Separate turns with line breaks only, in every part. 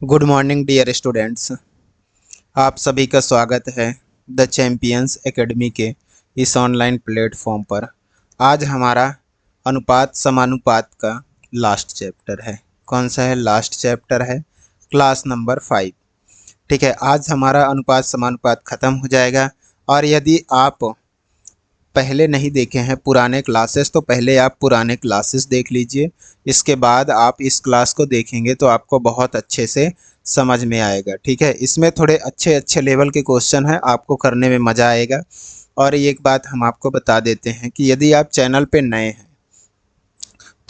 Good morning dear students. आप सभी का स्वागत है द चैम्पियंस एकेडमी के इस ऑनलाइन प्लेटफॉर्म पर। आज हमारा अनुपात समानुपात का लास्ट चैप्टर है। कौन सा है? लास्ट चैप्टर है, क्लास नंबर 5। ठीक है, आज हमारा अनुपात समानुपात ख़त्म हो जाएगा। और यदि आप पहले नहीं देखे हैं पुराने क्लासेस तो पहले आप पुराने क्लासेस देख लीजिए। इसके बाद आप इस क्लास को देखेंगे तो आपको बहुत अच्छे से समझ में आएगा। ठीक है, इसमें थोड़े अच्छे अच्छे लेवल के क्वेश्चन हैं, आपको करने में मज़ा आएगा। और एक बात हम आपको बता देते हैं कि यदि आप चैनल पे नए हैं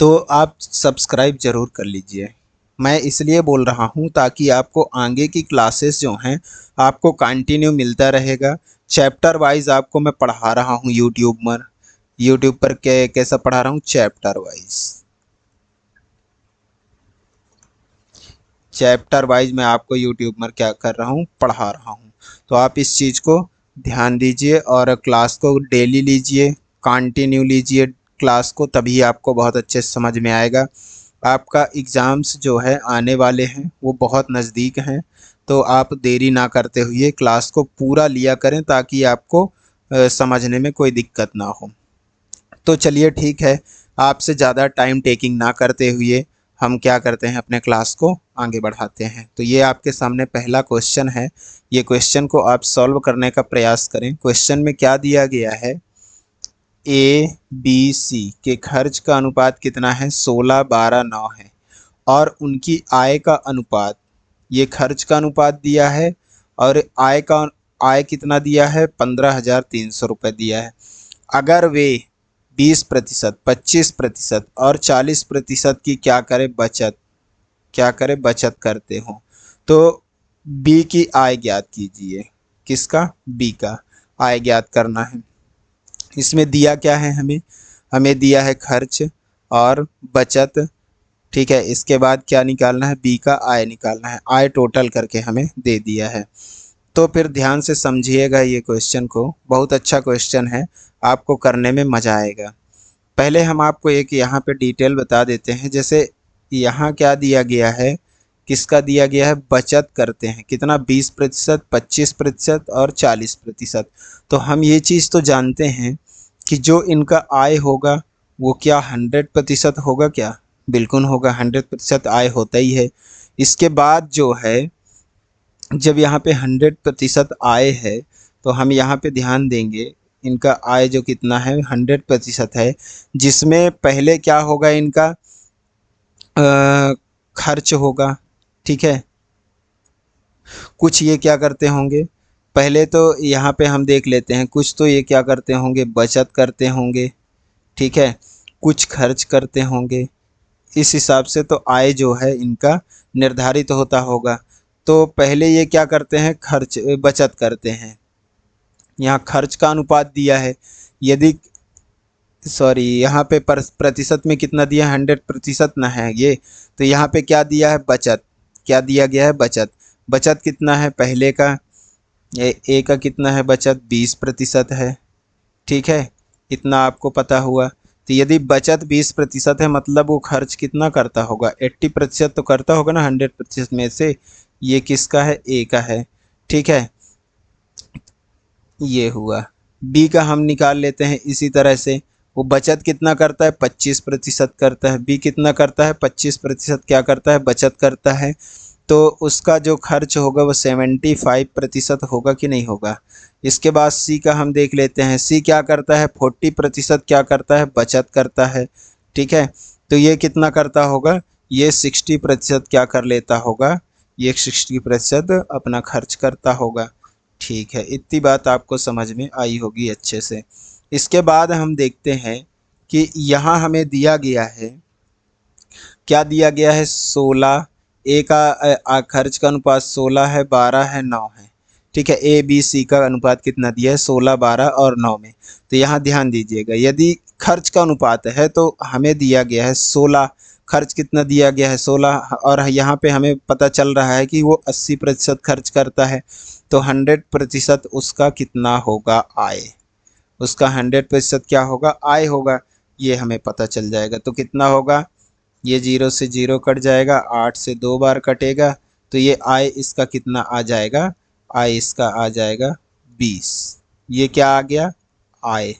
तो आप सब्सक्राइब ज़रूर कर लीजिए। मैं इसलिए बोल रहा हूँ ताकि आपको आगे की क्लासेस जो हैं आपको कंटिन्यू मिलता रहेगा। चैप्टर वाइज आपको मैं पढ़ा रहा हूँ यूट्यूब पर कैसा पढ़ा रहा हूँ? चैप्टर वाइज मैं आपको यूट्यूब पर क्या कर रहा हूँ? पढ़ा रहा हूँ। तो आप इस चीज़ को ध्यान दीजिए और क्लास को डेली लीजिए, कंटिन्यू लीजिए क्लास को, तभी आपको बहुत अच्छे से समझ में आएगा। आपका एग्ज़ाम्स जो है आने वाले हैं वो बहुत नज़दीक हैं, तो आप देरी ना करते हुए क्लास को पूरा लिया करें ताकि आपको समझने में कोई दिक्कत ना हो। तो चलिए ठीक है, आपसे ज़्यादा टाइम टेकिंग ना करते हुए हम क्या करते हैं, अपने क्लास को आगे बढ़ाते हैं। तो ये आपके सामने पहला क्वेश्चन है। ये क्वेश्चन को आप सॉल्व करने का प्रयास करें। क्वेश्चन में क्या दिया गया है? ए बी सी के खर्च का अनुपात कितना है? 16, 12, 9 है। और उनकी आय का अनुपात, ये खर्च का अनुपात दिया है और आय कितना दिया है? 15,300 रुपये दिया है। अगर वे 20%, 25% और 40% की क्या करें बचत करते हो तो बी की आय ज्ञात कीजिए। किसका? बी का आय ज्ञात करना है। इसमें दिया क्या है हमें? हमें दिया है खर्च और बचत। ठीक है, इसके बाद क्या निकालना है? बी का आय निकालना है। आय टोटल करके हमें दे दिया है। तो फिर ध्यान से समझिएगा ये क्वेश्चन को, बहुत अच्छा क्वेश्चन है, आपको करने में मज़ा आएगा। पहले हम आपको एक यहाँ पे डिटेल बता देते हैं। जैसे यहाँ क्या दिया गया है, किसका दिया गया है? बचत करते हैं कितना? 20%, 25% और 40%। तो हम ये चीज़ तो जानते हैं कि जो इनका आय होगा वो क्या 100% होगा क्या? बिल्कुल होगा, 100% आय होता ही है। इसके बाद जो है, जब यहाँ पे 100% आय है तो हम यहाँ पे ध्यान देंगे, इनका आय जो कितना है 100% है, जिसमें पहले क्या होगा? इनका खर्च होगा। ठीक है, कुछ ये क्या करते होंगे? पहले तो यहाँ पे हम देख लेते हैं, कुछ तो ये क्या करते होंगे? बचत करते होंगे। ठीक है, कुछ खर्च करते होंगे। इस हिसाब से तो आय जो है इनका निर्धारित होता होगा। तो पहले ये क्या करते हैं? बचत करते हैं। यहाँ खर्च का अनुपात दिया है, यदि सॉरी यहाँ पे प्रतिशत में कितना दिया है? 100% ना है ये। तो यहाँ पे क्या दिया है? बचत। क्या दिया गया है? बचत। बचत कितना है पहले का? ए का कितना है बचत? 20% है। ठीक है, इतना आपको पता हुआ। तो यदि बचत 20% है मतलब वो खर्च कितना करता होगा? 80% तो करता होगा ना 100% में से। ये किसका है? ए का है। ठीक है, ये हुआ। बी का हम निकाल लेते हैं इसी तरह से। वो बचत कितना करता है? 25% करता है। बी कितना करता है? 25% क्या करता है? बचत करता है। तो उसका जो खर्च होगा वो 75% होगा कि नहीं होगा? इसके बाद सी का हम देख लेते हैं। सी क्या करता है? 40% क्या करता है? बचत करता है। ठीक है, तो ये कितना करता होगा? ये 60% क्या कर लेता होगा? ये 60% अपना खर्च करता होगा। ठीक है, इतनी बात आपको समझ में आई होगी अच्छे से। इसके बाद हम देखते हैं कि यहाँ हमें दिया गया है, क्या दिया गया है? 16। ए का खर्च का अनुपात 16 है, 12 है, 9 है। ठीक है, ए बी सी का अनुपात कितना दिया है? 16, 12 और 9 में। तो यहाँ ध्यान दीजिएगा, यदि खर्च का अनुपात है तो हमें दिया गया है 16। खर्च कितना दिया गया है? 16। और यहाँ पे हमें पता चल रहा है कि वो 80% खर्च करता है। तो 100% उसका कितना होगा? आय। उसका 100% क्या होगा? आय होगा। ये हमें पता चल जाएगा। तो कितना होगा? ये 0 से 0 कट जाएगा, 8 से 2 बार कटेगा, तो ये आय इसका कितना आ जाएगा, आय इसका आ जाएगा 20। ये क्या आ गया, आय।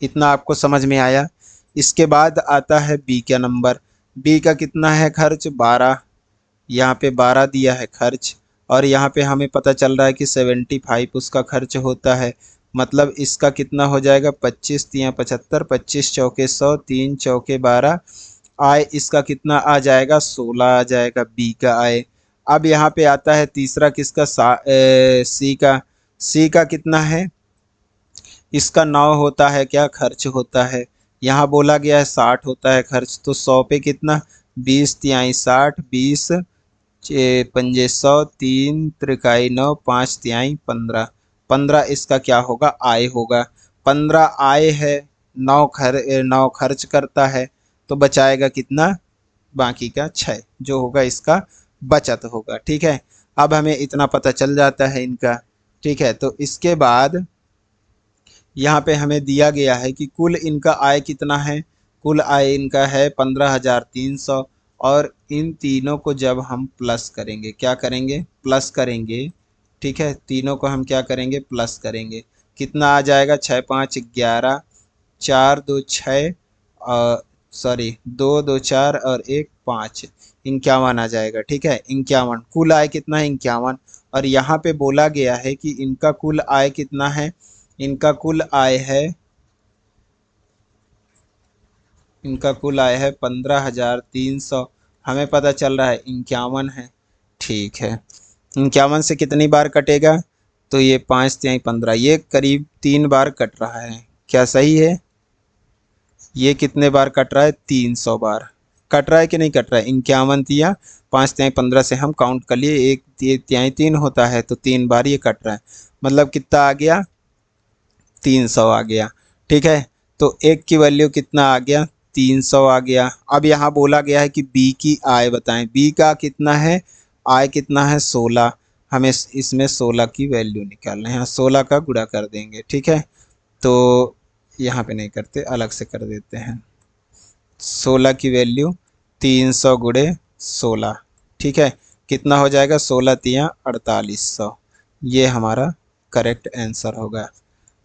इतना आपको समझ में आया। इसके बाद आता है बी का नंबर। बी का कितना है खर्च, 12। यहाँ पे 12 दिया है खर्च, और यहाँ पे हमें पता चल रहा है कि 75 उसका खर्च होता है। मतलब इसका कितना हो जाएगा, 25 तिया 75, 25 चौके 100, 3 चौके 12। आय इसका कितना आ जाएगा, 16 आ जाएगा बी का आय। अब यहाँ पे आता है तीसरा किसका, सी का। सी का कितना है, इसका 9 होता है क्या खर्च होता है। यहाँ बोला गया है 60 होता है खर्च, तो 100 पे कितना, 20 तिहाई 60, 20 पंजे 100, 3 त्रिकाई 9, 5 तिहाई 15। 15 इसका क्या होगा, आय होगा। 15 आय है, 9 खर्च करता है, तो बचाएगा कितना, बाकी का 6, जो होगा इसका बचत होगा। ठीक है, अब हमें इतना पता चल जाता है इनका। ठीक है, तो इसके बाद यहाँ पे हमें दिया गया है कि कुल इनका आय कितना है। कुल आय इनका है 15,300, और इन तीनों को जब हम प्लस करेंगे, क्या करेंगे, प्लस करेंगे। ठीक है, तीनों को हम क्या करेंगे, प्लस करेंगे। कितना आ जाएगा, 6 5 11, 4 2 6, सॉरी 2 2 4 और 1 5, 51 आ जाएगा। ठीक है, 51। कुल आय कितना है, 51। और यहाँ पे बोला गया है कि इनका कुल आय कितना है। इनका कुल आय है, इनका कुल आय है 15,300। हमें पता चल रहा है 51 है। ठीक है, 51 से कितनी बार कटेगा, तो ये 5 तिहाई 15, ये करीब 3 बार कट रहा है। क्या सही है, ये कितने बार कट रहा है, 300 बार कट रहा है कि नहीं कट रहा है। 51 तिया 5 तिहाई 15 से हम काउंट कर लिए, एक तिहाई 3 होता है, तो 3 बार ये कट रहा है। मतलब कितना आ गया, 300 आ गया। ठीक है, तो एक की वैल्यू कितना आ गया, 300 आ गया। अब यहाँ बोला गया है कि बी की आय बताएं। बी का कितना है, आय कितना है, 16। हमें इसमें 16 की वैल्यू निकालना है, यहाँ 16 का गुणा कर देंगे। ठीक है, तो यहाँ पे नहीं करते, अलग से कर देते हैं। 16 की वैल्यू 300 गुणे 16। ठीक है, कितना हो जाएगा, 16 तिया 4800। ये हमारा करेक्ट आंसर होगा,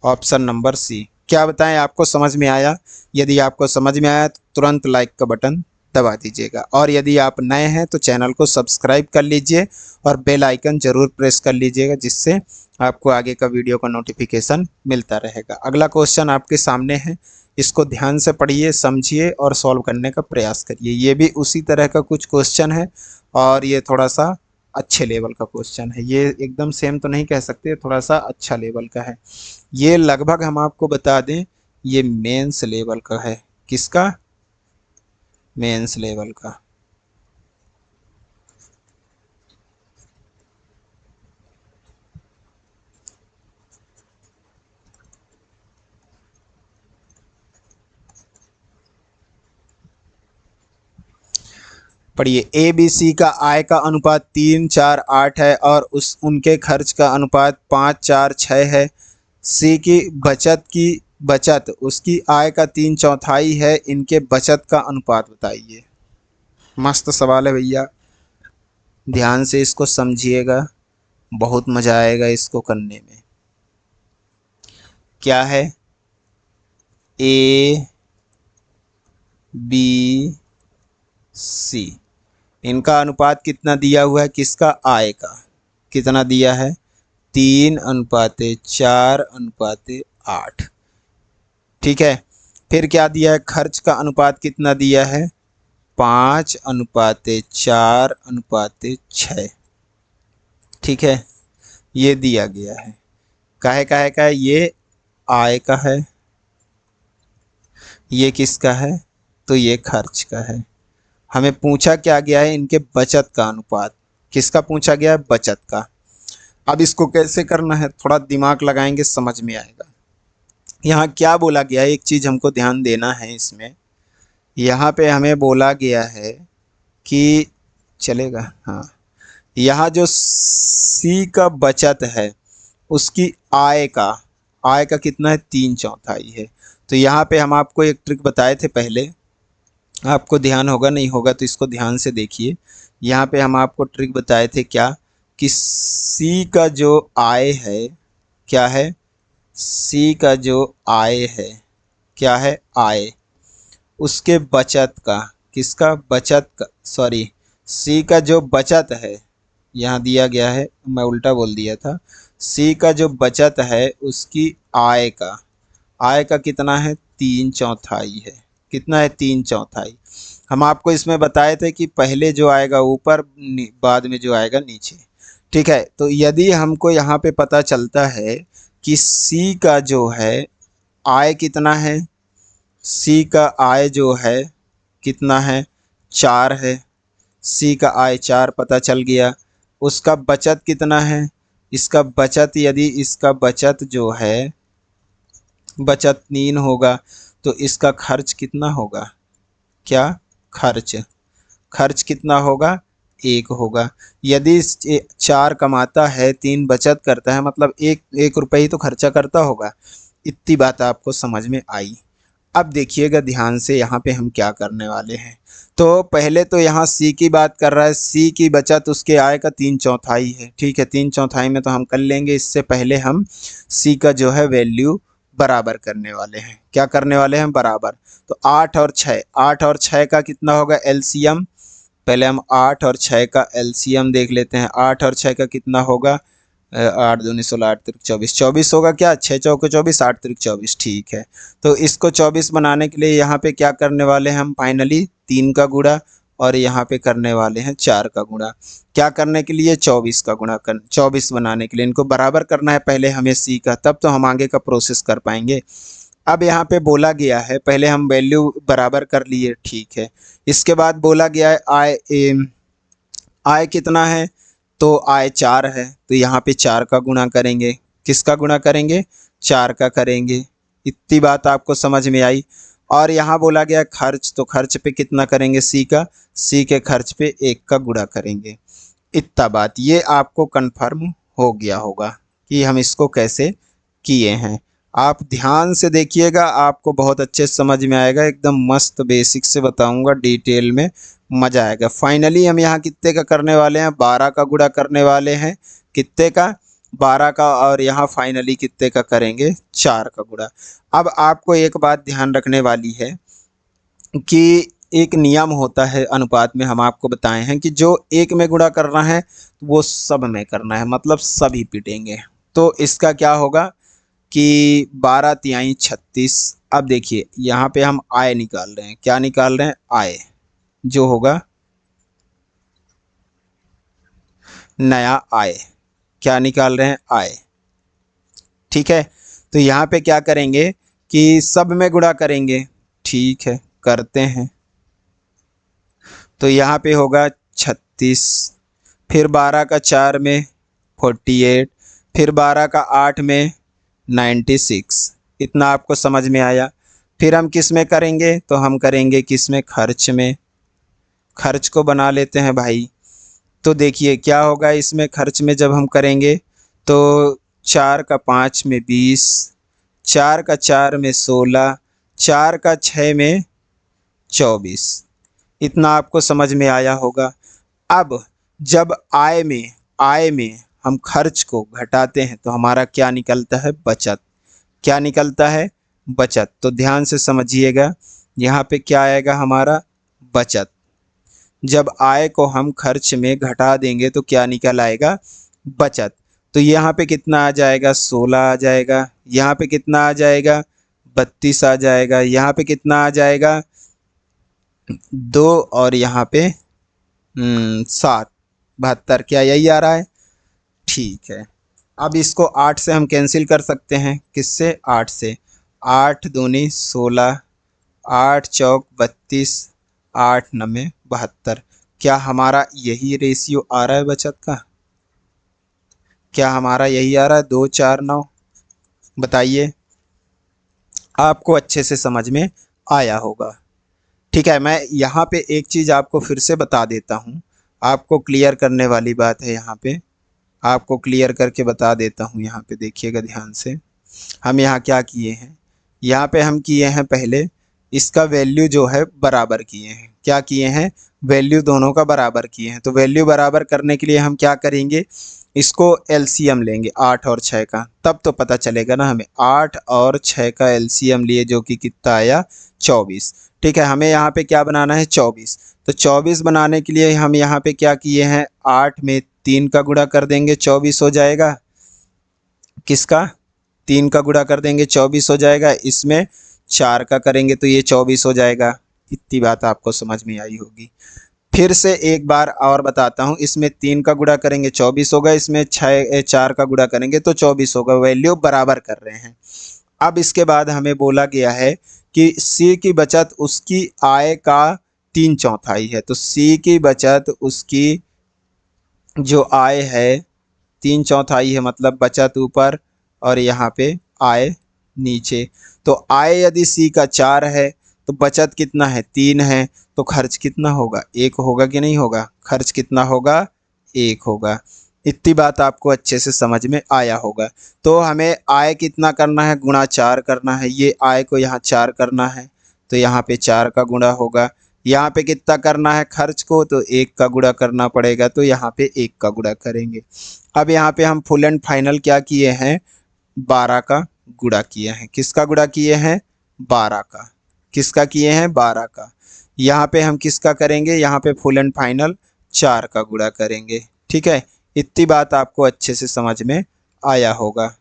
ऑप्शन नंबर सी। क्या बताएं, आपको समझ में आया। यदि आपको समझ में आया तो तुरंत लाइक का बटन दबा दीजिएगा, और यदि आप नए हैं तो चैनल को सब्सक्राइब कर लीजिए और बेल आइकन जरूर प्रेस कर लीजिएगा, जिससे आपको आगे का वीडियो का नोटिफिकेशन मिलता रहेगा। अगला क्वेश्चन आपके सामने है, इसको ध्यान से पढ़िए, समझिए और सॉल्व करने का प्रयास करिए। ये भी उसी तरह का कुछ क्वेश्चन है, और ये थोड़ा सा अच्छे लेवल का क्वेश्चन है। ये एकदम सेम तो नहीं कह सकते, थोड़ा सा अच्छा लेवल का है। ये लगभग हम आपको बता दें, ये मेंस लेवल का है। किसका, मेंस लेवल का। पढ़िए, ए बी सी का आय का अनुपात 3 4 8 है, और उस उनके खर्च का अनुपात 5 4 6 है। सी की बचत उसकी आय का 3/4 है, इनके बचत का अनुपात बताइए। मस्त सवाल है भैया, ध्यान से इसको समझिएगा, बहुत मजा आएगा इसको करने में। क्या है, ए बी सी, इनका अनुपात कितना दिया हुआ है, किसका, आय का। कितना दिया है, 3/4/8। ठीक है, फिर क्या दिया है, खर्च का अनुपात कितना दिया है, 5/4/6। ठीक है, ये दिया गया है। काहे काहे का है, ये आय का है, ये किसका है, तो ये खर्च का है। हमें पूछा क्या गया है, इनके बचत का अनुपात। किसका पूछा गया है, बचत का। अब इसको कैसे करना है, थोड़ा दिमाग लगाएंगे समझ में आएगा। यहाँ क्या बोला गया है, एक चीज हमको ध्यान देना है इसमें। यहाँ पे हमें बोला गया है कि, चलेगा हाँ, यहाँ जो सी का बचत है उसकी आय का कितना है, 3/4 है। तो यहाँ पे हम आपको एक ट्रिक बताए थे पहले, आपको ध्यान होगा, नहीं होगा तो इसको ध्यान से देखिए। यहाँ पे हम आपको ट्रिक बताए थे क्या, कि सी का जो आय है क्या है, सी का जो आय है क्या है, आय, उसके बचत का, किसका बचत का, सॉरी, सी का जो बचत है, यहाँ दिया गया है, मैं उल्टा बोल दिया था। सी का जो बचत है उसकी आय का, आय का कितना है, 3/4 है। कितना है, 3/4। हम आपको इसमें बताए थे कि पहले जो आएगा ऊपर, बाद में जो आएगा नीचे। ठीक है, तो यदि हमको यहाँ पे पता चलता है कि सी का जो है आय कितना है, सी का आय जो है कितना है, 4 है। सी का आय 4 पता चल गया। उसका बचत कितना है, इसका बचत, यदि इसका बचत जो है, बचत 3 होगा, तो इसका खर्च कितना होगा, क्या, खर्च, खर्च कितना होगा, 1 होगा। यदि 4 कमाता है, 3 बचत करता है, मतलब 1 रुपये ही तो खर्चा करता होगा। इतनी बात आपको समझ में आई। अब देखिएगा ध्यान से, यहाँ पे हम क्या करने वाले हैं। तो पहले तो यहाँ सी की बात कर रहा है, सी की बचत उसके आय का 3/4 है। ठीक है, 3/4 में तो हम कर लेंगे। इससे पहले हम सी का जो है वैल्यू बराबर करने वाले हैं। क्या करने वाले हैं, बराबर। तो 8 और 6, 8 और 6 का कितना होगा एलसीएम, पहले हम 8 और 6 का एलसीएम देख लेते हैं। 8 और 6 का कितना होगा, 8 दूनी 16, 8 तिरक 24, 24 होगा क्या, 6 चौके 24, 8 तिरक 24। ठीक है, तो इसको 24 बनाने के लिए यहाँ पे क्या करने वाले हैं हम, फाइनली 3 का गुणा, और यहाँ पे करने वाले हैं 4 का गुणा। क्या करने के लिए, 24 का गुणा कर, 24 बनाने के लिए इनको बराबर करना है पहले हमें सी का, तब तो हम आगे का प्रोसेस कर पाएंगे। अब यहाँ पे बोला गया है, पहले हम वैल्यू बराबर कर लिए, ठीक है। इसके बाद बोला गया है आय, आय कितना है, तो आय 4 है, तो यहाँ पे 4 का गुणा करेंगे। किसका गुणा करेंगे, 4 का करेंगे। इतनी बात आपको समझ में आई। और यहाँ बोला गया खर्च, तो खर्च पे कितना करेंगे, सी का, सी के खर्च पे 1 का गुणा करेंगे। इतना बात ये आपको कंफर्म हो गया होगा कि हम इसको कैसे किए हैं। आप ध्यान से देखिएगा, आपको बहुत अच्छे से समझ में आएगा। एकदम मस्त बेसिक से बताऊंगा, डिटेल में, मज़ा आएगा। फाइनली हम यहाँ कितने का करने वाले हैं, 12 का गुणा करने वाले हैं। कितने का, 12 का। और यहाँ फाइनली कितने का करेंगे, 4 का गुणा। अब आपको एक बात ध्यान रखने वाली है कि एक नियम होता है अनुपात में, हम आपको बताए हैं कि जो एक में गुणा करना है वो सब में करना है, मतलब सभी पिटेंगे। तो इसका क्या होगा कि 12 तिहाई 36। अब देखिए यहाँ पे हम आय निकाल रहे हैं, क्या निकाल रहे हैं, आय, जो होगा नया आय। क्या निकाल रहे हैं, आय। ठीक है, तो यहाँ पे क्या करेंगे कि सब में गुणा करेंगे। ठीक है, करते हैं। तो यहाँ पे होगा 36, फिर 12 का 4 में 48, फिर 12 का 8 में 96। इतना आपको समझ में आया। फिर हम किस में करेंगे, तो हम करेंगे किस में, खर्च में। खर्च को बना लेते हैं भाई। तो देखिए क्या होगा इसमें, खर्च में जब हम करेंगे तो 4 का 5 में 20, 4 का 4 में 16, 4 का 6 में 24। इतना आपको समझ में आया होगा। अब जब आय में हम खर्च को घटाते हैं तो हमारा क्या निकलता है, बचत। क्या निकलता है, बचत। तो ध्यान से समझिएगा, यहाँ पे क्या आएगा हमारा, बचत। जब आय को हम खर्च में घटा देंगे तो क्या निकल आएगा, बचत। तो यहाँ पे कितना आ जाएगा, 16 आ जाएगा। यहाँ पे कितना आ जाएगा, 32 आ जाएगा। यहाँ पे कितना आ जाएगा, 2, और यहाँ पे 7, 72। क्या यही आ रहा है, ठीक है। अब इसको 8 से हम कैंसिल कर सकते हैं, किससे, 8 से। 8 दूनी 16, 8 चौक 32, 8 नमे 72। क्या हमारा यही रेशियो आ रहा है बचत का, क्या हमारा यही आ रहा है, 2 4 9। बताइए, आपको अच्छे से समझ में आया होगा। ठीक है, मैं यहाँ पे एक चीज़ आपको फिर से बता देता हूँ, आपको क्लियर करने वाली बात है। यहाँ पे आपको क्लियर करके बता देता हूँ। यहाँ पे देखिएगा ध्यान से, हम यहाँ क्या किए हैं, यहाँ पे हम किए हैं पहले इसका वैल्यू जो है बराबर किए हैं। क्या किए हैं? वैल्यू दोनों का बराबर किए हैं। तो वैल्यू बराबर करने के लिए हम क्या करेंगे, इसको एलसीएम लेंगे 8 और 6 का, तब तो पता चलेगा ना हमें। 8 और 6 का एलसीएम लिए जो कि कितना आया 24। ठीक है, हमें यहाँ पे क्या बनाना है 24। तो 24 बनाने के लिए हम यहाँ पे क्या किए हैं, 8 में 3 का गुणा कर देंगे 24 हो जाएगा। किसका? 3 का गुणा कर देंगे 24 हो जाएगा। इसमें 4 का करेंगे तो ये 24 हो जाएगा। इतनी बात आपको समझ में आई होगी। फिर से एक बार और बताता हूँ, इसमें 3 का गुणा करेंगे 24 होगा, इसमें 4 का गुणा करेंगे तो 24 होगा। वैल्यू बराबर कर रहे हैं। अब इसके बाद हमें बोला गया है कि सी की बचत उसकी आय का 3/4 है। तो सी की बचत उसकी जो आय है 3/4 है, मतलब बचत ऊपर और यहाँ पे आय नीचे। तो आय यदि सी का 4 है तो बचत कितना है 3 है, तो खर्च कितना होगा 1 होगा कि नहीं होगा? खर्च कितना होगा 1 होगा। इतनी बात आपको अच्छे से समझ में आया होगा। तो हमें आय कितना करना है, गुणा 4 करना है। ये आय को यहाँ 4 करना है तो यहाँ पे 4 का गुणा होगा। यहाँ पे कितना करना है खर्च को, तो 1 का गुणा करना पड़ेगा, तो यहाँ पे 1 का गुणा करेंगे। अब यहाँ पे हम फुल एंड फाइनल क्या किए हैं, 12 का गुणा किए हैं। किसका गुणा किए हैं? 12 का। किसका किए हैं? 12 का। यहाँ पे हम किसका करेंगे, यहाँ पे फुल एंड फाइनल 4 का गुणा करेंगे। ठीक है, इतनी बात आपको अच्छे से समझ में आया होगा।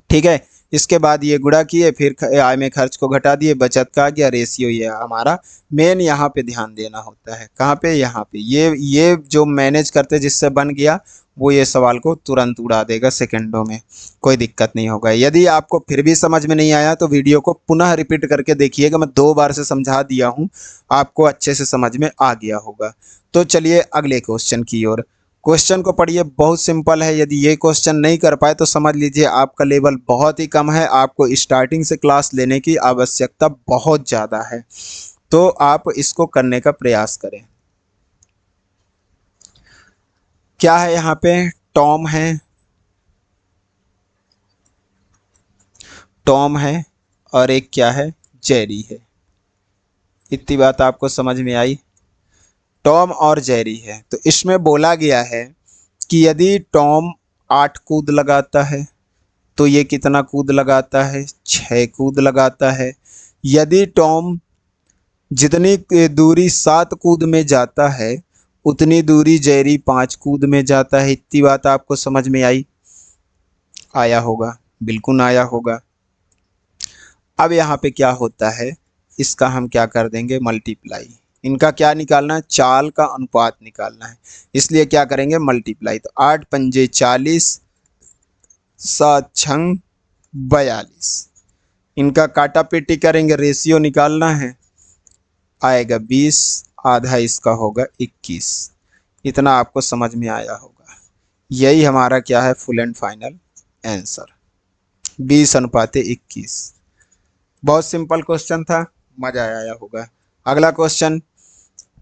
ठीक है, इसके बाद ये गुणा किए, फिर आय में खर्च को घटा दिए, बचत का आ गया रेशियो। ये हमारा मेन यहाँ पे ध्यान देना होता है। कहाँ पे? यहाँ पे। ये जो मैनेज करते जिससे बन गया वो ये सवाल को तुरंत उड़ा देगा सेकंडों में, कोई दिक्कत नहीं होगा। यदि आपको फिर भी समझ में नहीं आया तो वीडियो को पुनः रिपीट करके देखिएगा। मैं 2 बार से समझा दिया हूँ, आपको अच्छे से समझ में आ गया होगा। तो चलिए अगले क्वेश्चन की ओर। क्वेश्चन को पढ़िए, बहुत सिंपल है। यदि ये क्वेश्चन नहीं कर पाए तो समझ लीजिए आपका लेवल बहुत ही कम है, आपको स्टार्टिंग से क्लास लेने की आवश्यकता बहुत ज़्यादा है। तो आप इसको करने का प्रयास करें। क्या है यहाँ पे? टॉम है, टॉम है और एक क्या है, जेरी है। इतनी बात आपको समझ में आई? टॉम और जेरी है। तो इसमें बोला गया है कि यदि टॉम 8 कूद लगाता है तो ये कितना कूद लगाता है, 6 कूद लगाता है। यदि टॉम जितनी दूरी 7 कूद में जाता है उतनी दूरी जेरी 5 कूद में जाता है। इतनी बात आपको समझ में आई? आया होगा, बिल्कुल आया होगा। अब यहाँ पे क्या होता है, इसका हम क्या कर देंगे, मल्टीप्लाई। इनका क्या निकालना है, चाल का अनुपात निकालना है, इसलिए क्या करेंगे मल्टीप्लाई। तो 8 पंजे 40, 7 छंग 42। इनका काटा पेटी करेंगे, रेशियो निकालना है, आएगा 20, आधा इसका होगा 21। इतना आपको समझ में आया होगा। यही हमारा क्या है, फुल एंड फाइनल आंसर 20:21। बहुत सिंपल क्वेश्चन था, मजा आया होगा। अगला क्वेश्चन,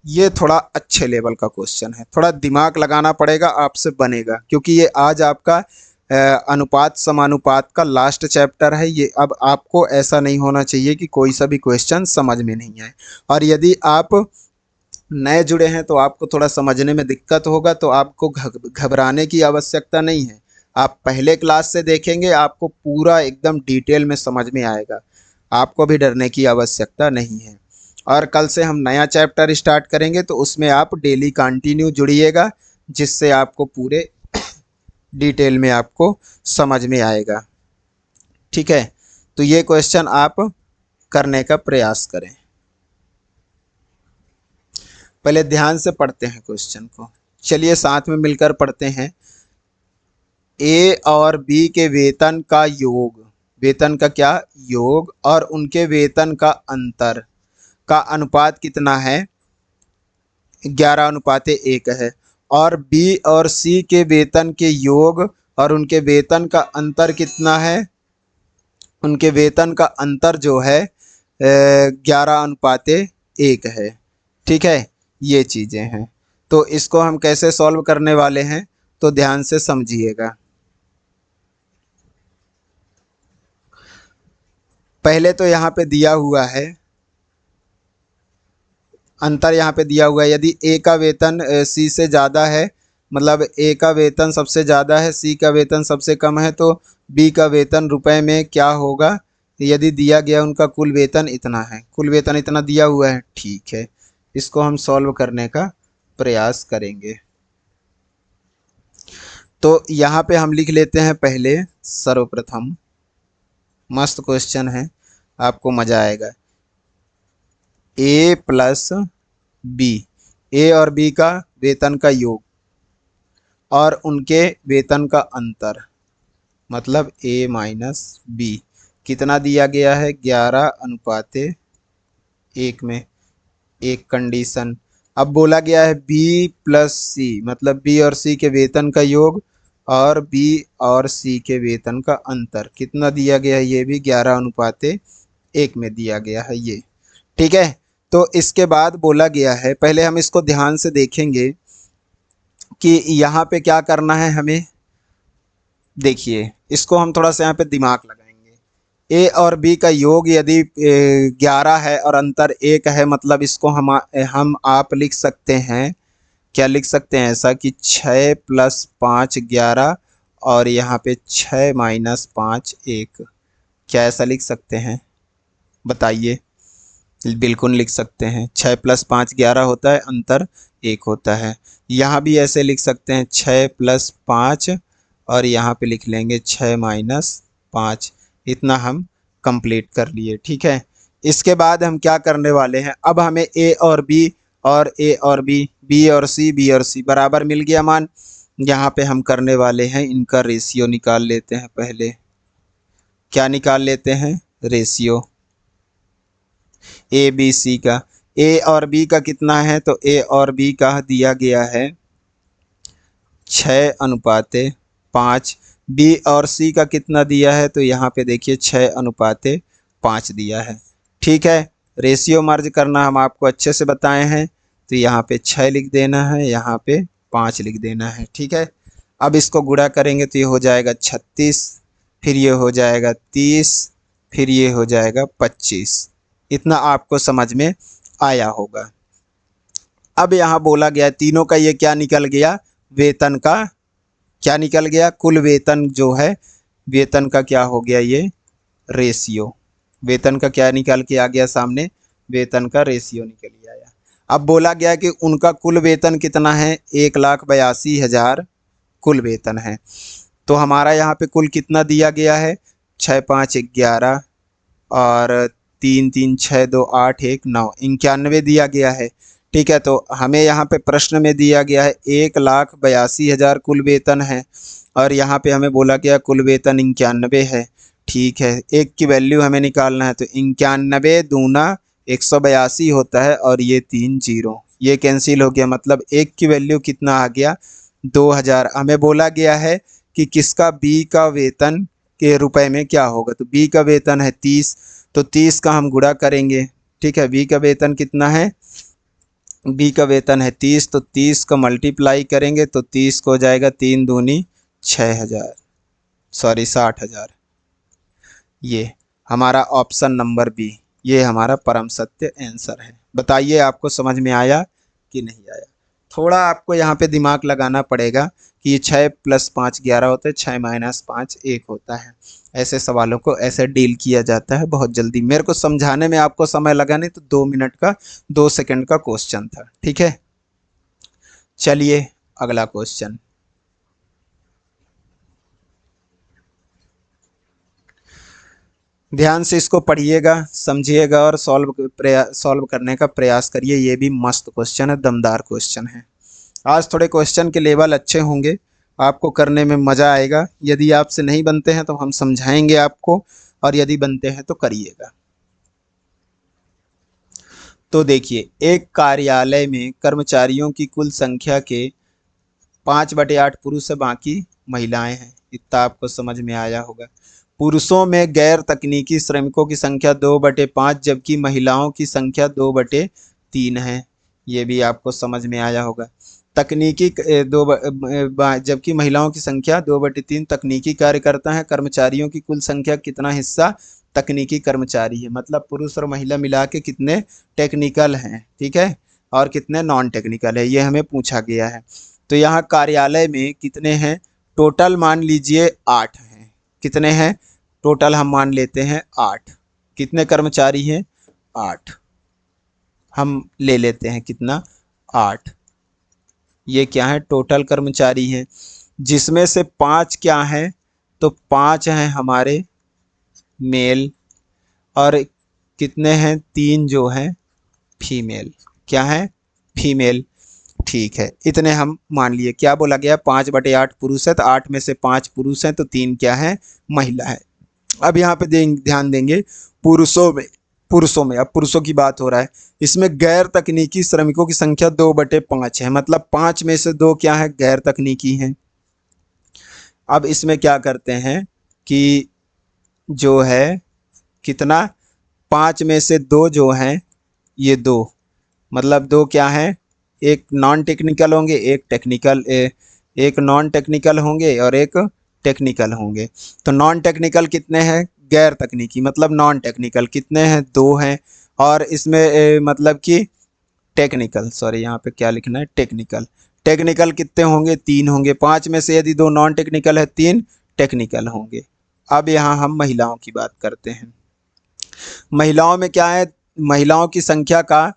ये थोड़ा अच्छे लेवल का क्वेश्चन है, थोड़ा दिमाग लगाना पड़ेगा, आपसे बनेगा, क्योंकि ये आज आपका अनुपात समानुपात का लास्ट चैप्टर है। ये अब आपको ऐसा नहीं होना चाहिए कि कोई सा भी क्वेश्चन समझ में नहीं आए। और यदि आप नए जुड़े हैं तो आपको थोड़ा समझने में दिक्कत होगा, तो आपको घबराने की आवश्यकता नहीं है। आप पहले क्लास से देखेंगे, आपको पूरा एकदम डिटेल में समझ में आएगा, आपको भी डरने की आवश्यकता नहीं है। और कल से हम नया चैप्टर स्टार्ट करेंगे, तो उसमें आप डेली कंटिन्यू जुड़िएगा, जिससे आपको पूरे डिटेल में आपको समझ में आएगा। ठीक है, तो ये क्वेश्चन आप करने का प्रयास करें। पहले ध्यान से पढ़ते हैं क्वेश्चन को, चलिए साथ में मिलकर पढ़ते हैं। ए और बी के वेतन का योग, वेतन का क्या योग, और उनके वेतन का अंतर का अनुपात कितना है, 11:1 है। और बी और सी के वेतन के योग और उनके वेतन का अंतर कितना है, उनके वेतन का अंतर जो है 11:1 है। ठीक है, ये चीज़ें हैं। तो इसको हम कैसे सॉल्व करने वाले हैं, तो ध्यान से समझिएगा। पहले तो यहाँ पे दिया हुआ है, अंतर यहाँ पे दिया हुआ है, यदि ए का वेतन सी से ज़्यादा है, मतलब ए का वेतन सबसे ज़्यादा है, सी का वेतन सबसे कम है, तो बी का वेतन रुपए में क्या होगा, यदि दिया गया उनका कुल वेतन इतना है, कुल वेतन इतना दिया हुआ है। ठीक है, इसको हम सॉल्व करने का प्रयास करेंगे। तो यहाँ पे हम लिख लेते हैं पहले, सर्वप्रथम, मस्त क्वेश्चन है, आपको मज़ा आएगा। ए प्लस बी, ए और बी का वेतन का योग और उनके वेतन का अंतर, मतलब ए माइनस बी, कितना दिया गया है, 11:1 में। एक कंडीशन, अब बोला गया है बी प्लस सी, मतलब बी और सी के वेतन का योग और बी और सी के वेतन का अंतर कितना दिया गया है, ये भी 11:1 में दिया गया है ये। ठीक है, तो इसके बाद बोला गया है, पहले हम इसको ध्यान से देखेंगे कि यहाँ पे क्या करना है हमें। देखिए, इसको हम थोड़ा सा यहाँ पे दिमाग लगाएंगे। ए और बी का योग यदि 11 है और अंतर 1 है, मतलब इसको हम आप लिख सकते हैं, क्या लिख सकते हैं ऐसा कि 6 + 5 11 और यहाँ पे 6 - 5 1, क्या ऐसा लिख सकते हैं, बताइए। बिल्कुल लिख सकते हैं, 6 + 5 11 होता है, अंतर 1 होता है। यहाँ भी ऐसे लिख सकते हैं, 6 + 5 और यहाँ पे लिख लेंगे 6 - 5, इतना हम कंप्लीट कर लिए। ठीक है, इसके बाद हम क्या करने वाले हैं, अब हमें ए और बी और ए और बी और सी बराबर मिल गया मान। यहाँ पे हम करने वाले हैं, इनका रेशियो निकाल लेते हैं पहले। क्या निकाल लेते हैं, रेशियो ए बी सी का। ए और बी का कितना है, तो ए और बी का दिया गया है 6:5। बी और सी का कितना दिया है, तो यहाँ पे देखिए 6:5 दिया है। ठीक है, रेशियो मर्ज करना हम आपको अच्छे से बताए हैं, तो यहाँ पे 6 लिख देना है, यहाँ पे 5 लिख देना है। ठीक है, अब इसको गुणा करेंगे तो ये हो जाएगा 36, फिर ये हो जाएगा 30, फिर ये हो जाएगा 25। इतना आपको समझ में आया होगा। अब यहाँ बोला गया तीनों का ये क्या निकल गया, वेतन का क्या निकल गया, कुल वेतन जो है, वेतन का क्या हो गया, ये रेशियो, वेतन का क्या निकल के आ गया सामने, वेतन का रेशियो निकल के आया। अब बोला गया कि उनका कुल वेतन कितना है, 1,82,000 कुल वेतन है। तो हमारा यहाँ पे कुल कितना दिया गया है, 6 × 5 = 11 और 3 × 3 = 6, 2 × 8 = 1 9, 91 दिया गया है। ठीक है, तो हमें यहाँ पे प्रश्न में दिया गया है 1,82,000 कुल वेतन है और यहाँ पे हमें बोला गया कुल वेतन 91 है। ठीक है, एक की वैल्यू हमें निकालना है, तो 91 दूना 182 होता है और ये 3 0, ये कैंसिल हो गया, मतलब एक की वैल्यू कितना आ गया, 2000। हमें बोला गया है कि किसका, बी का वेतन के रुपए में क्या होगा, तो बी का वेतन है 30, तो 30 का हम गुणा करेंगे। ठीक है, बी का वेतन कितना है, बी का वेतन है 30, तो 30 का मल्टीप्लाई करेंगे तो 30 को हो जाएगा 3 दूनी 6000, सॉरी 60,000। ये हमारा ऑप्शन नंबर बी, ये हमारा परम सत्य आंसर है। बताइए आपको समझ में आया कि नहीं आया। थोड़ा आपको यहाँ पे दिमाग लगाना पड़ेगा कि ये 6 + 5 11 होता है, 6 - 5 1 होता है। ऐसे सवालों को ऐसे डील किया जाता है बहुत जल्दी। मेरे को समझाने में आपको समय लगा नहीं तो 2 मिनट का 2 सेकंड का क्वेश्चन था। ठीक है, चलिए अगला क्वेश्चन। ध्यान से इसको पढ़िएगा, समझिएगा और सॉल्व करने का प्रयास करिए। ये भी मस्त क्वेश्चन है, दमदार क्वेश्चन है। आज थोड़े क्वेश्चन के लेवल अच्छे होंगे, आपको करने में मज़ा आएगा। यदि आपसे नहीं बनते हैं तो हम समझाएंगे आपको, और यदि बनते हैं तो करिएगा। तो देखिए, एक कार्यालय में कर्मचारियों की कुल संख्या के 5/8 पुरुष है, बाकी महिलाएं हैं। इतना आपको समझ में आया होगा। पुरुषों में गैर तकनीकी श्रमिकों की संख्या 2/5, जबकि महिलाओं की संख्या 2/3 है। ये भी आपको समझ में आया होगा। तकनीकी जबकि महिलाओं की संख्या 2/3 तकनीकी कार्य करता है। कर्मचारियों की कुल संख्या कितना हिस्सा, तकनीकी कर्मचारी है, मतलब पुरुष और महिला मिला के कितने टेक्निकल हैं, ठीक है, और कितने नॉन टेक्निकल है, ये हमें पूछा गया है। तो यहाँ कार्यालय में कितने हैं, टोटल मान लीजिए 8 हैं। कितने हैं टोटल, हम मान लेते हैं 8। कितने कर्मचारी हैं, 8 हम ले लेते हैं, कितना, 8। ये क्या है, टोटल कर्मचारी हैं, जिसमें से 5 क्या हैं, तो 5 हैं हमारे मेल, और कितने हैं, 3 जो हैं फीमेल। क्या है, फीमेल। ठीक है, इतने हम मान लिए। क्या बोला गया, 5/8 पुरुष है, तो 8 में से 5 पुरुष हैं, तो 3 क्या है, महिला है। अब यहाँ पे ध्यान देंगे पुरुषों में अब पुरुषों की बात हो रहा है। इसमें गैर तकनीकी श्रमिकों की संख्या 2/5 है, मतलब 5 में से 2 क्या है, गैर तकनीकी हैं। अब इसमें क्या करते हैं कि जो है कितना, 5 में से 2 जो हैं, ये 2, मतलब 2 क्या हैं, एक नॉन टेक्निकल होंगे, एक टेक्निकल, एक नॉन टेक्निकल होंगे और एक टेक्निकल होंगे। तो नॉन टेक्निकल कितने हैं, गैर तकनीकी, मतलब नॉन टेक्निकल कितने हैं, 2 हैं। और इसमें मतलब कि टेक्निकल, सॉरी यहाँ पे क्या लिखना है, टेक्निकल। टेक्निकल कितने होंगे, 3 होंगे। 5 में से यदि 2 नॉन टेक्निकल है, 3 टेक्निकल होंगे। अब यहाँ हम महिलाओं की बात करते हैं। महिलाओं में क्या है, महिलाओं की संख्या का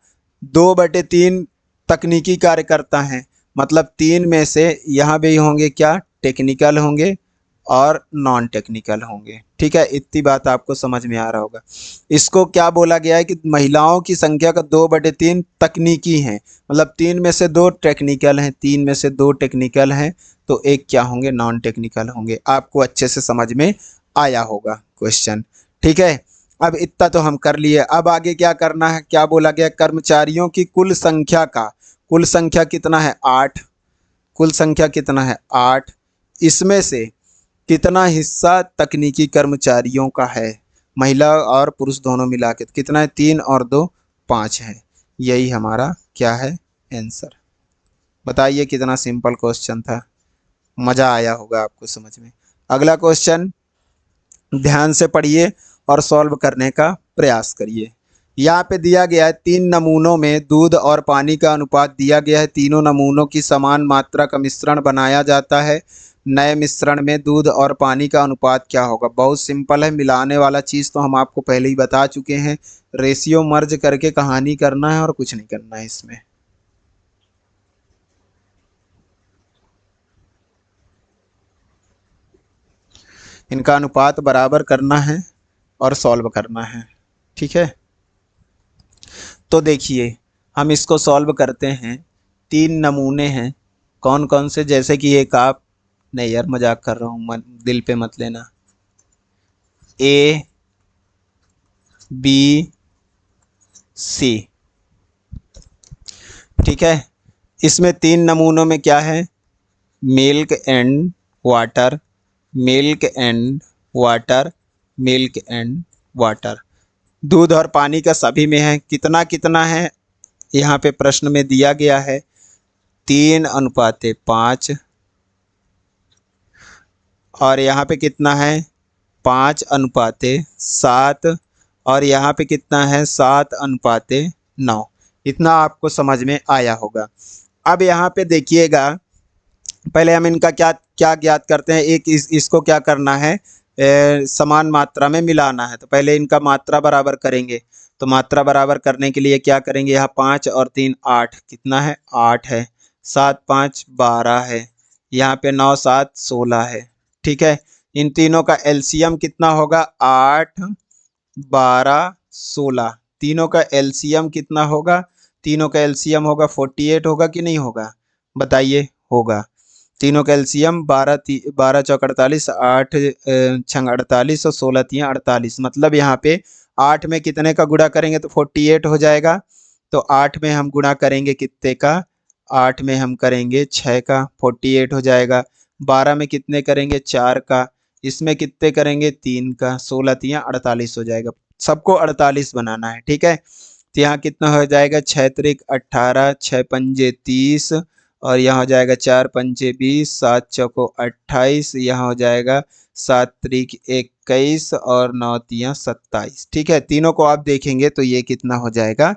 2/3 तकनीकी कार्यकर्ता हैं, मतलब 3 में से यहाँ भी होंगे क्या, टेक्निकल होंगे और नॉन टेक्निकल होंगे। ठीक है, इतनी बात आपको समझ में आ रहा होगा। इसको क्या बोला गया है कि महिलाओं की संख्या का 2/3 तकनीकी हैं, मतलब 3 में से 2 टेक्निकल हैं, 3 में से 2 टेक्निकल हैं, तो एक क्या होंगे, नॉन टेक्निकल होंगे। आपको अच्छे से समझ में आया होगा क्वेश्चन। ठीक है, अब इतना तो हम कर लिए। अब आगे क्या करना है, क्या बोला गया, कर्मचारियों की कुल संख्या का, कुल संख्या कितना है, 8। कुल संख्या कितना है, 8। इसमें से कितना हिस्सा तकनीकी कर्मचारियों का है, महिला और पुरुष दोनों मिला के कितना है, 3 और 2 5 है। यही हमारा क्या है, आंसर। बताइए कितना सिंपल क्वेश्चन था, मज़ा आया होगा आपको समझ में। अगला क्वेश्चन ध्यान से पढ़िए और सॉल्व करने का प्रयास करिए। यहाँ पे दिया गया है 3 नमूनों में दूध और पानी का अनुपात दिया गया है। तीनों नमूनों की समान मात्रा का मिश्रण बनाया जाता है। नए मिश्रण में दूध और पानी का अनुपात क्या होगा। बहुत सिंपल है, मिलाने वाला चीज़ तो हम आपको पहले ही बता चुके हैं। रेशियो मर्ज करके कहानी करना है और कुछ नहीं करना है इसमें। इनका अनुपात बराबर करना है और सॉल्व करना है। ठीक है, तो देखिए हम इसको सॉल्व करते हैं। 3 नमूने हैं, कौन कौन से, जैसे कि एक आप, नहीं यार मजाक कर रहा हूँ, दिल पे मत लेना। A B C, ठीक है। इसमें 3 नमूनों में क्या है, milk and water, milk and water, milk and water. दूध और पानी का सभी में है। कितना कितना है, यहाँ पे प्रश्न में दिया गया है 3:5, और यहाँ पे कितना है 5:7, और यहाँ पे कितना है 7:9। इतना आपको समझ में आया होगा। अब यहाँ पे देखिएगा, पहले हम इनका क्या क्या ज्ञात करते हैं। एक इसको क्या करना है, समान मात्रा में मिलाना है। तो पहले इनका मात्रा बराबर करेंगे। तो मात्रा बराबर करने के लिए क्या करेंगे, यहाँ 5 और 3 8, कितना है 8 है, 7 5 12 है, यहाँ पे 9 7 16 है। ठीक है, इन तीनों का एलसीएम कितना होगा, 8 12 16। तीनों का एलसीएम कितना होगा, तीनों का एलसीएम होगा 48 होगा कि नहीं होगा, बताइए। होगा। तीनों का एलसीएम 12 चौक 48, 8 छंग 48 और 16 तियाँ 48। मतलब यहाँ पे 8 में कितने का गुणा करेंगे तो 48 हो जाएगा। तो 8 में हम गुणा करेंगे कितने का, 8 में हम करेंगे 6 का, 48 हो जाएगा। 12 में कितने करेंगे, 4 का। इसमें कितने करेंगे, 3 का। 16 तियाँ 48 हो जाएगा। सबको 48 बनाना है। ठीक है, तो यहाँ कितना हो जाएगा, 6 त्रिक 18, 6 पंजे 30, और यहाँ हो जाएगा 4 पंचे 20, 7 चौको 28, यहाँ हो जाएगा 7 त्रिक 21 और 9 तिया 27। ठीक है, तीनों को आप देखेंगे तो ये कितना हो जाएगा,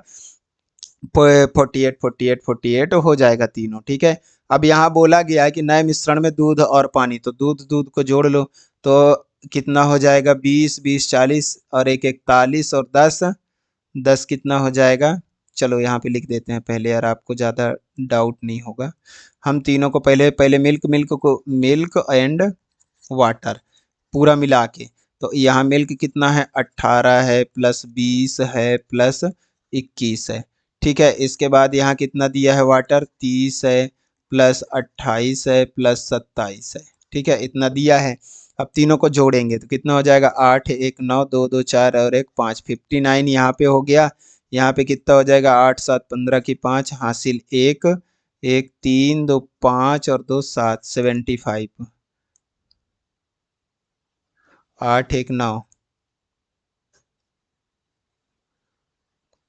48 हो जाएगा तीनों। ठीक है, अब यहाँ बोला गया है कि नए मिश्रण में दूध और पानी, तो दूध दूध को जोड़ लो तो कितना हो जाएगा, 20 20 40 और एक 41 और 10 10 कितना हो जाएगा। चलो यहाँ पे लिख देते हैं पहले यार, आपको ज़्यादा डाउट नहीं होगा। हम तीनों को पहले पहले मिल्क एंड वाटर पूरा मिला के, तो यहाँ मिल्क कितना है, 18 है प्लस 20 है प्लस 21 है। ठीक है, इसके बाद यहाँ कितना दिया है, वाटर 30 है प्लस 28 है प्लस 27 है। ठीक है, इतना दिया है। अब तीनों को जोड़ेंगे तो कितना हो जाएगा, 8 1 9 2 2 4 और 1 5, 59 यहाँ पे हो गया। यहाँ पे कितना हो जाएगा, 8 7 15 की 5 हासिल 1 1 3 2 5 और 2 7, 75। 8 1 9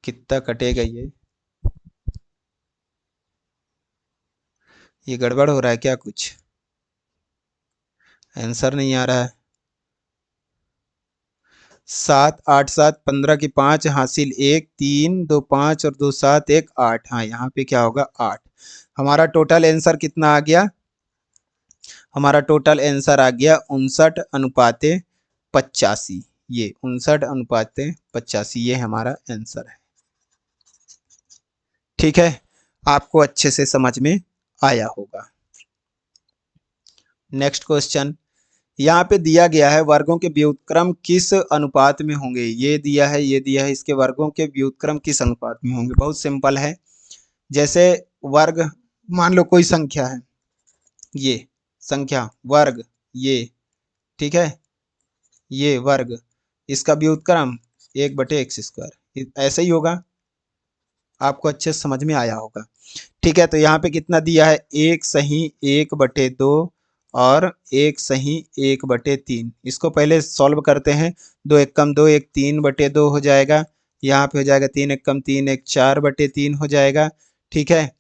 कितना कटेगा ये गड़बड़ हो रहा है क्या कुछ, आंसर नहीं आ रहा है। 7 8 7 15 की 5 हासिल 1 3 2 5 और 2 7 1 8। हाँ, यहाँ पे क्या होगा, 8। हमारा टोटल आंसर कितना आ गया, हमारा टोटल आंसर आ गया 59:85। ये 59:85 ये हमारा आंसर है। ठीक है, आपको अच्छे से समझ में आया होगा। नेक्स्ट क्वेश्चन, यहाँ पे दिया गया है वर्गों के व्युत्क्रम किस अनुपात में होंगे, ये दिया है ये दिया है, इसके वर्गों के व्युत्क्रम किस अनुपात में होंगे। बहुत सिंपल है, जैसे वर्ग, मान लो कोई संख्या है, ये संख्या वर्ग ये, ठीक है, ये वर्ग, इसका व्युत्क्रम 1/x², ऐसे ही होगा। आपको अच्छे से समझ में आया होगा। ठीक है, तो यहाँ पे कितना दिया है, 1 सही 1/2 और 1 सही 1/3। इसको पहले सॉल्व करते हैं, 2 एकम 2 1 3/2 हो जाएगा। यहाँ पे हो जाएगा 3 एकम 3 1 4/3 हो जाएगा। ठीक है,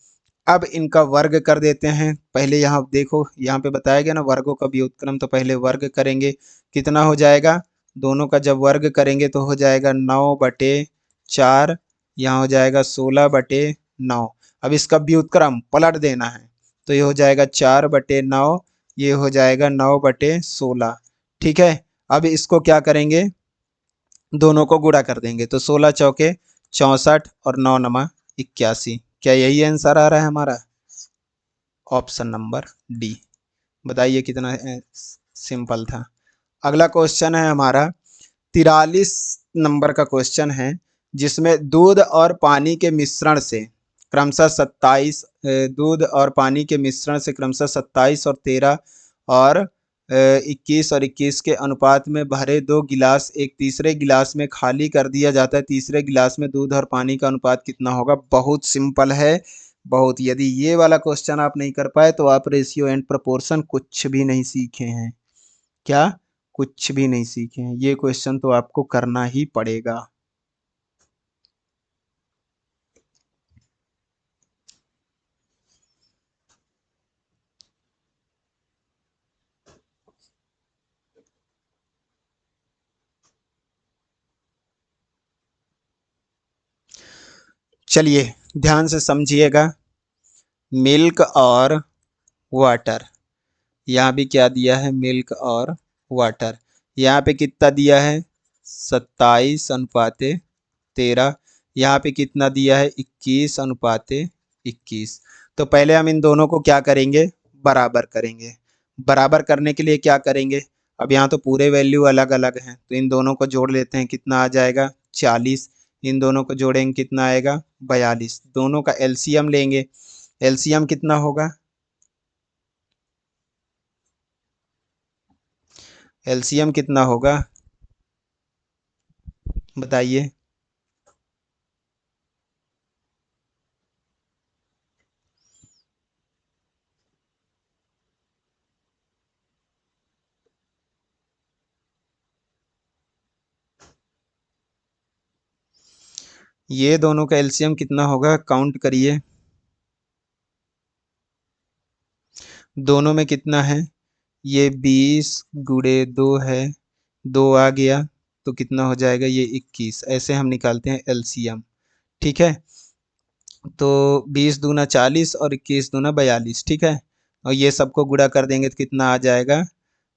अब इनका वर्ग कर देते हैं। पहले यहाँ देखो, यहाँ पे बताया गया ना वर्गों का व्युत्क्रम, तो पहले वर्ग करेंगे, कितना हो जाएगा, दोनों का जब वर्ग करेंगे तो हो जाएगा 9/4, यहाँ हो जाएगा 16/9। अब इसका व्युत्क्रम पलट देना है, तो ये हो जाएगा 4/9, ये हो जाएगा 9/16। ठीक है, अब इसको क्या करेंगे, दोनों को गुणा कर देंगे, तो 16 चौके 64 और 9 नमा 81। क्या यही आंसर आ रहा है हमारा, ऑप्शन नंबर डी। बताइए कितना सिंपल था। अगला क्वेश्चन है हमारा 43 नंबर का क्वेश्चन है, जिसमें दूध और पानी के मिश्रण से क्रमशः 27, दूध और पानी के मिश्रण से क्रमशः 27 और 13 और 21 और 21 के अनुपात में भरे 2 गिलास एक तीसरे गिलास में खाली कर दिया जाता है। तीसरे गिलास में दूध और पानी का अनुपात कितना होगा। बहुत सिंपल है, बहुत। यदि ये वाला क्वेश्चन आप नहीं कर पाए तो आप रेशियो एंड प्रोपोर्शन कुछ भी नहीं सीखे हैं। क्या, कुछ भी नहीं सीखे हैं, ये क्वेश्चन तो आपको करना ही पड़ेगा। चलिए ध्यान से समझिएगा, मिल्क और वाटर, यहाँ भी क्या दिया है, मिल्क और वाटर। यहाँ पे कितना दिया है, 27:13। यहाँ पे कितना दिया है, 21:21। तो पहले हम इन दोनों को क्या करेंगे, बराबर करेंगे। बराबर करने के लिए क्या करेंगे, अब यहाँ तो पूरे वैल्यू अलग अलग हैं, तो इन दोनों को जोड़ लेते हैं, कितना आ जाएगा, 40। इन दोनों को जोड़ेंगे कितना आएगा, 42। दोनों का एलसीएम लेंगे, एलसीएम कितना होगा, एलसीएम कितना होगा बताइए। ये दोनों का एलसीएम कितना होगा, काउंट करिए, दोनों में कितना है, ये 20 × 2 है, 2 आ गया तो कितना हो जाएगा ये 21। ऐसे हम निकालते हैं एलसीएम। ठीक है, तो 20 दूना 40 और 21 दूना 42। ठीक है, और ये सबको गुणा कर देंगे तो कितना आ जाएगा,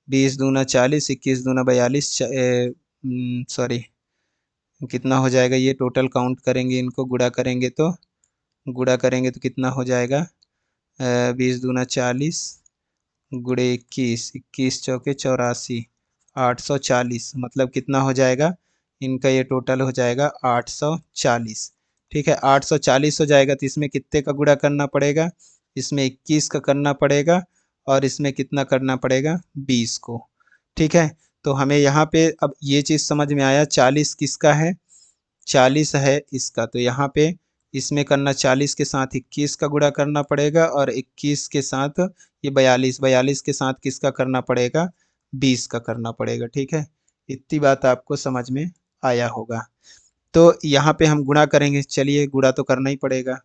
20 दूना 40, 21 दूना 42, सॉरी कितना हो जाएगा ये, टोटल काउंट करेंगे इनको, गुणा करेंगे तो कितना हो जाएगा, 20 दूना 40 गुणे 21, 21 चौके 84, 840, मतलब कितना हो जाएगा इनका, ये टोटल हो जाएगा 840। ठीक है, 840 हो जाएगा तो इसमें कितने का गुणा करना पड़ेगा, इसमें 21 का करना पड़ेगा और इसमें कितना करना पड़ेगा, 20 को। ठीक है, तो हमें यहाँ पे अब ये चीज़ समझ में आया, 40 किसका है, 40 है इसका, तो यहाँ पे इसमें करना 40 के साथ 21 का गुणा करना पड़ेगा और 21 के साथ ये 42, 42 के साथ किसका करना पड़ेगा, 20 का करना पड़ेगा। ठीक है, इतनी बात आपको समझ में आया होगा। तो यहाँ पे हम गुणा करेंगे, चलिए गुणा तो करना ही पड़ेगा।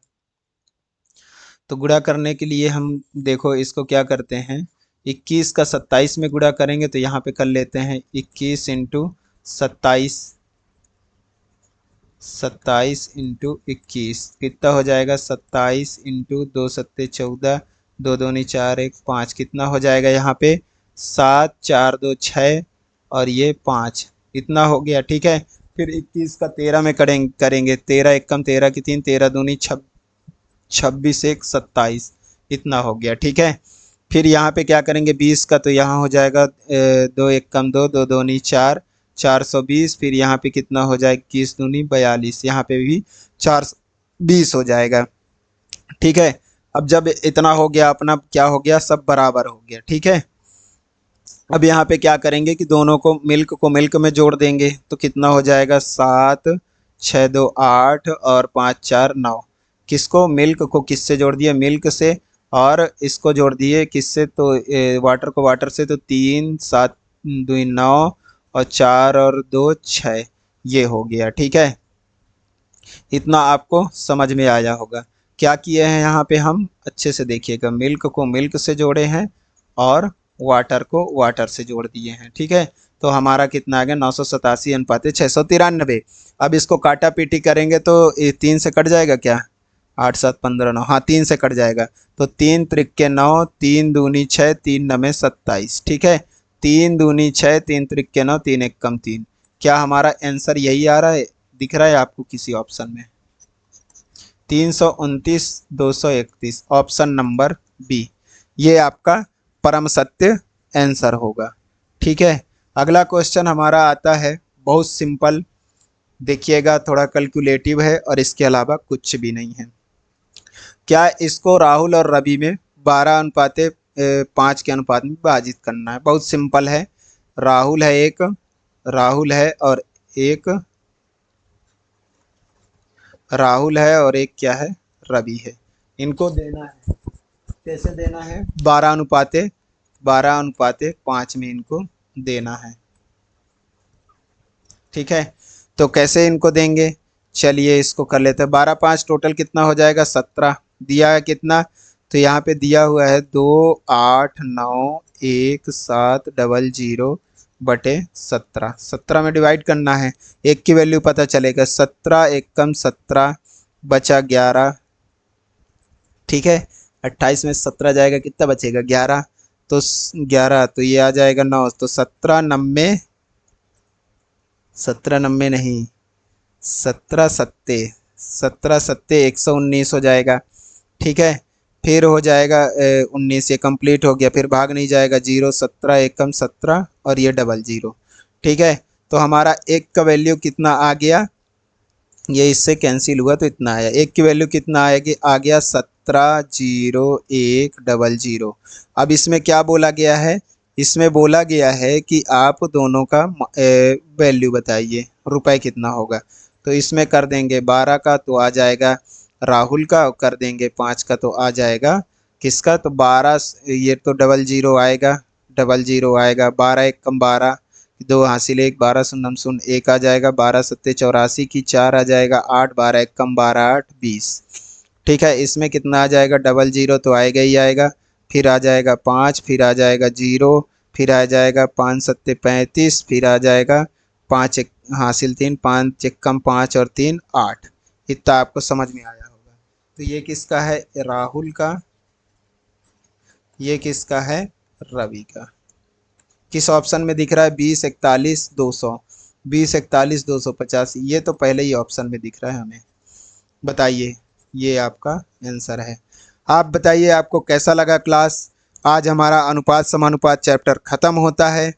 तो गुणा करने के लिए हम देखो इसको क्या करते हैं, 21 का 27 में गुणा करेंगे तो यहाँ पे कर लेते हैं 21 इंटू 27, 27 इंटू 21 कितना हो जाएगा, 27 इंटू 2 सत्ते 14, 2 दूनी 4 1 5, कितना हो जाएगा यहाँ पे 7 4 2 6 और ये 5, इतना हो गया। ठीक है, फिर 21 का 13 में करेंगे 13 एक कम 13 की 3, 13 दूनी 26 1 27, इतना हो गया। ठीक है, फिर यहाँ पे क्या करेंगे 20 का, तो यहाँ हो जाएगा 2 एक कम 2, 2 दूनी 4, 420, फिर यहाँ पे कितना हो जाएगा 21 दूनी 42, यहाँ पे भी 420 हो जाएगा। ठीक है, अब जब इतना हो गया अपना क्या हो गया, सब बराबर हो गया। ठीक है, अब यहाँ पे क्या करेंगे कि दोनों को मिल्क में जोड़ देंगे तो कितना हो जाएगा, 7 6 2 8 और 5 4 9, किसको, मिल्क को किससे जोड़ दिया, मिल्क से, और इसको जोड़ दिए किससे, तो वाटर को वाटर से, तो 3 7 2 9 और 4 और 2 6, ये हो गया। ठीक है, इतना आपको समझ में आया होगा। क्या किए हैं यहाँ पे हम, अच्छे से देखिएगा, मिल्क को मिल्क से जोड़े हैं और वाटर को वाटर से जोड़ दिए हैं। ठीक है, तो हमारा कितना आ गया, 987 अनुपात 693। अब इसको काटा पीटी करेंगे तो 3 से कट जाएगा क्या, 8 7 15 9, हाँ 3 से कट जाएगा, तो 3 त्रिक 9, 3 दूनी 6, 3 नमे 27। ठीक है, 3 दूनी 6, 3 त्रिक 9, 3 एक कम 3, क्या हमारा आंसर यही आ रहा है, दिख रहा है आपको किसी ऑप्शन में, 329 231, ऑप्शन नंबर बी, ये आपका परम सत्य आंसर होगा। ठीक है, अगला क्वेश्चन हमारा आता है बहुत सिंपल, देखिएगा थोड़ा कैलकुलेटिव है और इसके अलावा कुछ भी नहीं है। क्या इसको राहुल और रवि में 12 अनुपात 5 के अनुपात में विभाजित करना है, बहुत सिंपल है। राहुल है एक, राहुल है और एक, राहुल है और एक क्या है, रवि है, इनको देना है, कैसे देना है, 12 अनुपाते 5 में इनको देना है। ठीक है, तो कैसे इनको देंगे, चलिए इसको कर लेते हैं, 12 5 टोटल कितना हो जाएगा, 17, दिया है कितना, तो यहाँ पे दिया हुआ है 2 8 9 1 7 00 बटे 17, 17 में डिवाइड करना है, एक की वैल्यू पता चलेगा, 17 एक कम 17 बचा 11। ठीक है, 28 में 17 जाएगा, कितना बचेगा 11, तो 11, तो ये आ जाएगा 9, तो 17 90, 17 90 नहीं, 17 सत्ते, 17 सत्ते 119 हो जाएगा। ठीक है, फिर हो जाएगा 19, ये कंप्लीट हो गया, फिर भाग नहीं जाएगा, 0 17 एकम 17 और ये 00। ठीक है, तो हमारा एक का वैल्यू कितना आ गया, ये इससे कैंसिल हुआ तो इतना आया, एक की वैल्यू कितना आएगी, आ गया 17 0 1 00। अब इसमें क्या बोला गया है, इसमें बोला गया है कि आप दोनों का वैल्यू बताइए, रुपए कितना होगा, तो इसमें कर देंगे 12 का तो आ जाएगा राहुल का, और कर देंगे 5 का तो आ जाएगा किसका, तो 12, ये तो 00 आएगा, 00 आएगा, 12 एक कम 12, 2 हासिल 1, 12 शून्य शून्य 1 आ जाएगा, 12 सत्ते 84 की 4 आ जाएगा, 8 12 एक कम 12 8 20। ठीक है, इसमें कितना आ जाएगा, 00 तो आएगा ही आएगा, फिर आ जाएगा 5, फिर आ जाएगा 0, फिर आ जाएगा 5 सत्ते 35, फिर आ जाएगा 5 एक हासिल 3, 5 एकम 5 और 3 8। इतना आपको समझ में आया होगा। तो ये किसका है? राहुल का। ये किसका है? रवि का। किस ऑप्शन में दिख रहा है? 20 41 200, 20 41 250। ये तो पहले ही ऑप्शन में दिख रहा है हमें। बताइए, ये आपका आंसर है। आप बताइए आपको कैसा लगा क्लास। आज हमारा अनुपात समानुपात चैप्टर खत्म होता है।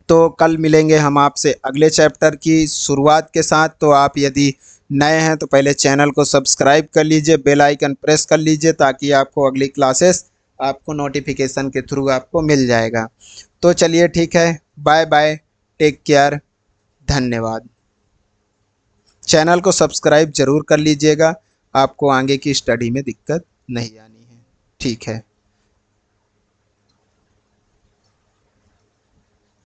तो कल मिलेंगे हम आपसे अगले चैप्टर की शुरुआत के साथ। तो आप यदि नए हैं तो पहले चैनल को सब्सक्राइब कर लीजिए, बेल आइकन प्रेस कर लीजिए, ताकि आपको अगली क्लासेस आपको नोटिफिकेशन के थ्रू आपको मिल जाएगा। तो चलिए ठीक है, बाय बाय, टेक केयर, धन्यवाद। चैनल को सब्सक्राइब जरूर कर लीजिएगा, आपको आगे की स्टडी में दिक्कत नहीं आनी है। ठीक है।